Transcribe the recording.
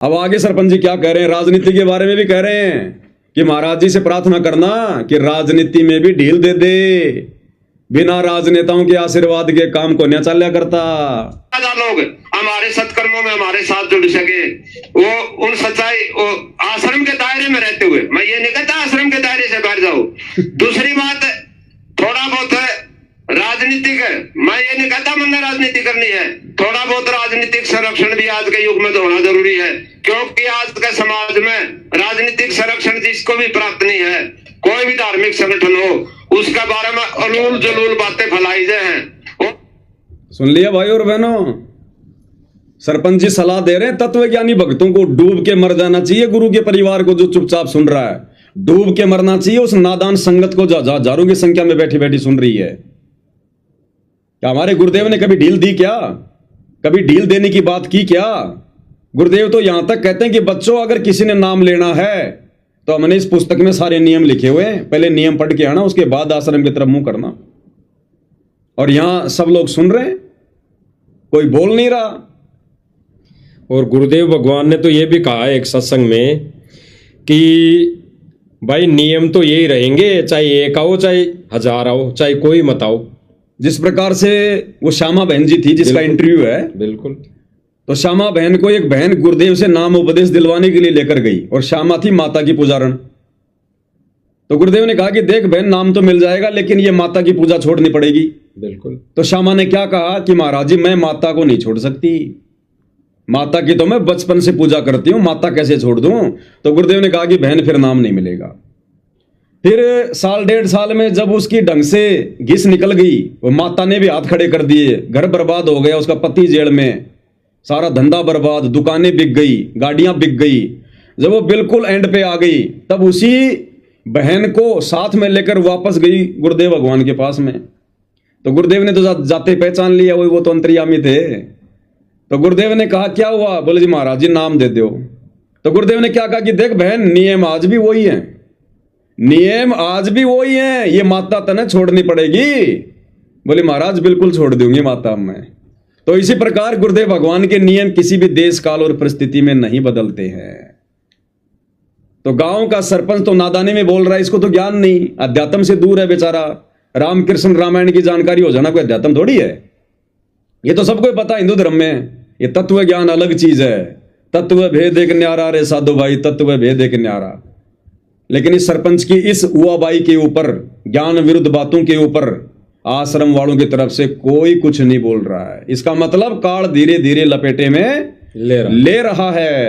अब आगे सरपंच जी क्या कह रहे हैं, राजनीति के बारे में भी कह रहे हैं कि महाराज जी से प्रार्थना करना कि राजनीति में भी ढील दे दे, बिना राजनेताओं के आशीर्वाद के काम को न चल्या करता। लोग हमारे सत्कर्मों में हमारे साथ जुड़ सके, वो उन सच्चाई वो आश्रम के दायरे में रहते हुए, मैं ये नहीं कहता आश्रम के दायरे से बाहर जाओ। दूसरी बात, थोड़ा बहुत राजनीतिक, मैं ये नहीं कहता मैंने राजनीति करनी है, थोड़ा बहुत राजनीतिक संरक्षण भी आज के युग में तो होना जरूरी है, क्योंकि आज के समाज में राजनीतिक संरक्षण जिसको भी प्राप्त नहीं है, कोई भी धार्मिक संगठन हो उसके बारे में अलूल जलूल बातें फैलाई जाए हैं। सुन लिया भाई और बहनों, सरपंच जी सलाह दे रहे हैं तत्वज्ञानी भक्तों को डूब के मर जाना चाहिए। गुरु के परिवार को जो चुपचाप सुन रहा है, डूब के मरना चाहिए उस नादान संगत को जो हजारों की संख्या में बैठी बैठी सुन रही है। क्या हमारे गुरुदेव ने कभी ढील दी क्या? कभी ढील देने की बात की क्या? गुरुदेव तो यहां तक कहते हैं कि बच्चों अगर किसी ने नाम लेना है तो हमने इस पुस्तक में सारे नियम लिखे हुए हैं, पहले नियम पढ़ के आना, उसके बाद आश्रम की तरफ मुंह करना। और यहां सब लोग सुन रहे हैं, कोई बोल नहीं रहा। और गुरुदेव भगवान ने तो ये भी कहा है एक सत्संग में कि भाई नियम तो यही रहेंगे, चाहे एक आओ चाहे हजार आओ चाहे कोई मत आओ। जिस प्रकार से वो श्यामा बहन जी थी जिसका इंटरव्यू है, बिल्कुल, तो श्यामा बहन को एक बहन गुरुदेव से नाम उपदेश दिलवाने के लिए लेकर गई और श्यामा थी माता की पुजारण। तो गुरुदेव ने कहा कि देख बहन, नाम तो मिल जाएगा लेकिन ये माता की पूजा छोड़नी पड़ेगी। बिल्कुल। तो श्यामा ने क्या कहा कि महाराज जी मैं माता को नहीं छोड़ सकती, माता की तो मैं बचपन से पूजा करती हूं, माता कैसे छोड़ दूं? तो गुरुदेव ने कहा कि बहन फिर नाम नहीं मिलेगा। फिर साल डेढ़ साल में जब उसकी ढंग से घिस निकल गई, वो माता ने भी हाथ खड़े कर दिए, घर बर्बाद हो गया, उसका पति जेल में, सारा धंधा बर्बाद, दुकानें बिक गई, गाड़ियां बिक गई। जब वो बिल्कुल एंड पे आ गई तब उसी बहन को साथ में लेकर वापस गई गुरुदेव भगवान के पास में। तो गुरुदेव ने तो जाते पहचान लिया, वही वो तो अंतर्यामी थे। तो गुरुदेव ने कहा क्या हुआ? बोले जी महाराज जी नाम दे दो। तो गुरुदेव ने क्या कहा कि देख बहन, नियम आज भी वही है, नियम आज भी वही है, ये माता तने छोड़नी पड़ेगी। बोले महाराज बिल्कुल छोड़ दूंगी माता मैं। तो इसी प्रकार गुरुदेव भगवान के नियम किसी भी देश काल और परिस्थिति में नहीं बदलते हैं। तो गांव का सरपंच तो नादानी में बोल रहा है, इसको तो ज्ञान नहीं, अध्यात्म से दूर है बेचारा। रामकृष्ण रामायण की जानकारी हो जाना कोई अध्यात्म थोड़ी है, ये तो सबको पता हिंदू धर्म में। ये तत्व ज्ञान अलग चीज है, तत्व भेद एक न्यारा रे साधु भाई, तत्व भेद एक न्यारा। लेकिन इस सरपंच की इस उआबाई के ऊपर, ज्ञान विरुद्ध बातों के ऊपर आश्रम वालों की तरफ से कोई कुछ नहीं बोल रहा है। इसका मतलब काल धीरे धीरे लपेटे में ले रहा है।